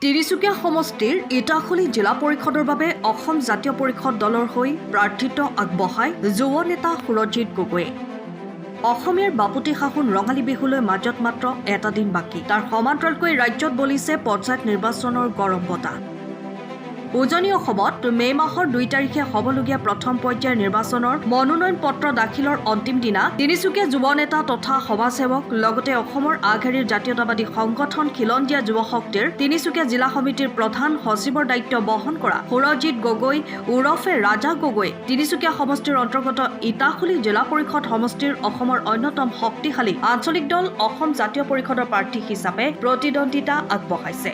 তিনিচুকীয়া সমষ্টিৰ ইটাখুলি জিলা পৰিষদৰ বাবে অসম জাতীয় পৰিষদ দলৰ হৈ প্ৰাৰ্থিত্ব আগবঢ়াই যুৱ নেতা সুৰজিৎ গগৈয়ে। অসমীয়াৰ বাপুতি সাহোন ৰঙালী বিহুলৈ মাজত মাত্ৰ এটা দিন বাকী। তাৰ সমান্তৰালকৈ ৰাজ্যত বলিছে পঞ্চায়ত নিৰ্বাচনৰ গৰম বতাহ। উজনি অসমত মে মাহৰ 2 তাৰিখে হ'বলগীয়া প্ৰথম পৰ্যায়ৰ নিৰ্বাচনৰ মনোনয়ন পত্ৰ দাখিলৰ অন্তিম দিনা তিনিচুকীয়া যুৱ নেতা তথা সমাজসেৱক লগতে অসমৰ আগশাৰীৰ জাতীয়তাবাদী সংগঠন খিলঞ্জীয়া যুৱ শক্তিৰ তিনিচুকীয়া জিলা সমিতিৰ প্ৰধান সচিবৰ দায়িত্ব বহন কৰা সুৰজিৎ গগৈ ওৰফে ৰাজা গগৈ তিনিচুকীয়া সমষ্টিৰ অন্তৰ্গত ইটাখুলি জিলা পৰিষদ সমষ্টিৰ অসমৰ অন্যতম শক্তিশালী আঞ্চলিক দল অসম জাতীয় পৰিষদৰ প্ৰাৰ্থী হিচাপে প্ৰতিদ্বন্দ্বিতা আগবঢ়াইছে।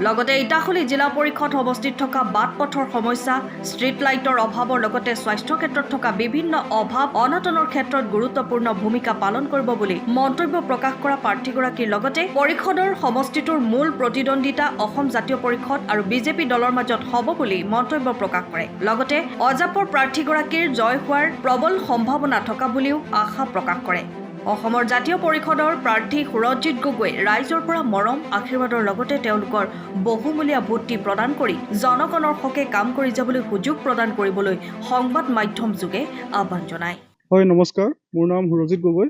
লগতে ইটাখুলি জিলা পৰিষদ সমষ্টিত থকা বাট পথৰ সমস্যা, ষ্ট্ৰীট লাইটৰ অভাৱৰ লগতে স্বাস্থ্য ক্ষেত্ৰত থকা বিভিন্ন অভাৱ অনাটনৰ ক্ষেত্ৰত গুৰুত্বপূৰ্ণ ভূমিকা পালন কৰিব বুলি মন্তব্য প্ৰকাশ কৰা প্ৰাৰ্থীগৰাকীৰ লগতে পৰিষদৰ সমষ্টিটোৰ মূল প্ৰতিদ্বন্দ্বিতা অসম জাতীয় পৰিষদ আৰু বিজেপি দলৰ মাজত হ'ব বুলি মন্তব্য প্ৰকাশ কৰে। লগতে অজাপৰ প্ৰাৰ্থীগৰাকীৰ জয় হোৱাৰ প্ৰবল সম্ভাৱনা থকা বুলিও আশা প্ৰকাশ কৰে। অসমৰ জাতীয় পৰিষদৰ প্ৰাৰ্থী সুৰজিৎ গগৈ ৰাইজৰ পৰা মৰম আশীৰ্বাদৰ লগতে তেওঁলোকৰ বহুমূলীয়া ভোটটি প্ৰদান কৰি জনগণৰ হকে কাম কৰি যাবলৈ সুযোগ প্ৰদান কৰিবলৈ সংবাদ মাধ্যম যোগে আহ্বান জনায়। হয়, নমস্কাৰ। মোৰ নাম সুৰজিৎ গগৈ।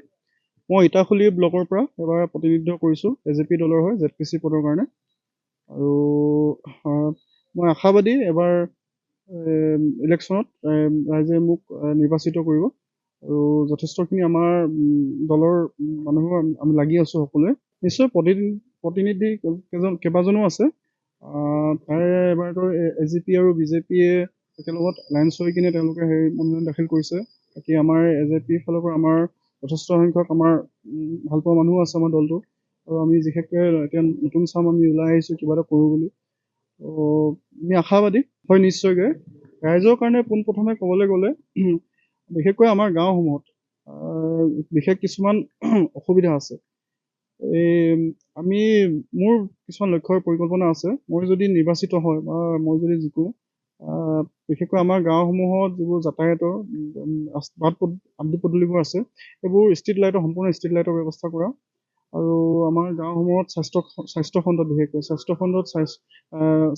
মই ইটাখুলি ব্লকৰ পৰা এবাৰ প্ৰতিনিধিত্ব কৰিছোঁ এজেপি দলৰ হৈ ZPC পদৰ কাৰণে। আৰু মই আশাবাদী এবাৰ ইলেকশ্যনত ৰাইজে মোক নিৰ্বাচিত কৰিব। আৰু যথেষ্টখিনি আমাৰ দলৰ মানুহো আমি লাগি আছোঁ সকলোৱে। নিশ্চয় প্ৰতিনিধি কেইবাজনো আছে। তাৰে এবাৰতো AGP আৰু বিজেপিয়ে একেলগত এলায়েন্স হৈ কিনে তেওঁলোকে মনোনয়ন দাখিল কৰিছে। বাকী আমাৰ AJP ফালৰ পৰা আমাৰ যথেষ্ট সংখ্যক আমাৰ ভালপোৱা মানুহো আছে আমাৰ দলটো। আৰু আমি বিশেষকৈ এতিয়া নতুন চাম আমি ওলাই আহিছোঁ কিবা এটা কৰোঁ বুলি। আমি আশাবাদী হয় নিশ্চয়কৈ। ৰাইজৰ কাৰণে পোনপ্ৰথমে ক'বলৈ গ'লে বিশেষকৈ আমাৰ গাঁওসমূহত বিশেষ কিছুমান অসুবিধা আছে। মোৰ কিছুমান লক্ষ্যৰ পৰিকল্পনা আছে। মই যদি নিৰ্বাচিত হয় বা মই যদি জিকোঁ, বিশেষকৈ আমাৰ গাঁওসমূহত যিবোৰ যাতায়াতৰ আদি পদূলিবোৰ আছে সেইবোৰ ষ্ট্ৰীট লাইটৰ সম্পূৰ্ণ ষ্ট্ৰীট লাইটৰ ব্যৱস্থা কৰা। আৰু আমাৰ গাঁওসমূহত স্বাস্থ্য খণ্ডত বিশেষকৈ স্বাস্থ্য খণ্ডত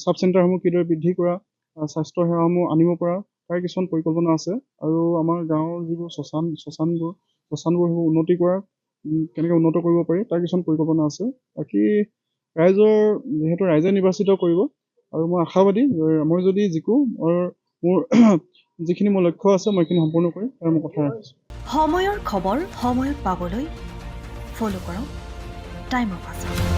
চাব চেণ্টাৰসমূহ কিদৰে বৃদ্ধি কৰা, স্বাস্থ্য সেৱাসমূহ আনিব পৰা তাৰ কিছুমান পৰিকল্পনা আছে। আৰু আমাৰ গাঁৱৰ যিবোৰ শ্মশানবোৰ সেইবোৰ উন্নতি কৰা, কেনেকৈ উন্নত কৰিব পাৰি তাৰ কিছুমান পৰিকল্পনা আছে। বাকী যিহেতু ৰাইজে নিৰ্বাচিত কৰিব আৰু মই আশাবাদী মই যদি জিকোঁ মোৰ যিখিনি মোৰ লক্ষ্য আছে মই এইখিনি সম্পূৰ্ণ কৰিম তাৰ মই কথা ৰাখিছোঁ। সময়ৰ খবৰ সময়ত পাবলৈ ফ'ল' কৰক টাইম অফ আছাম।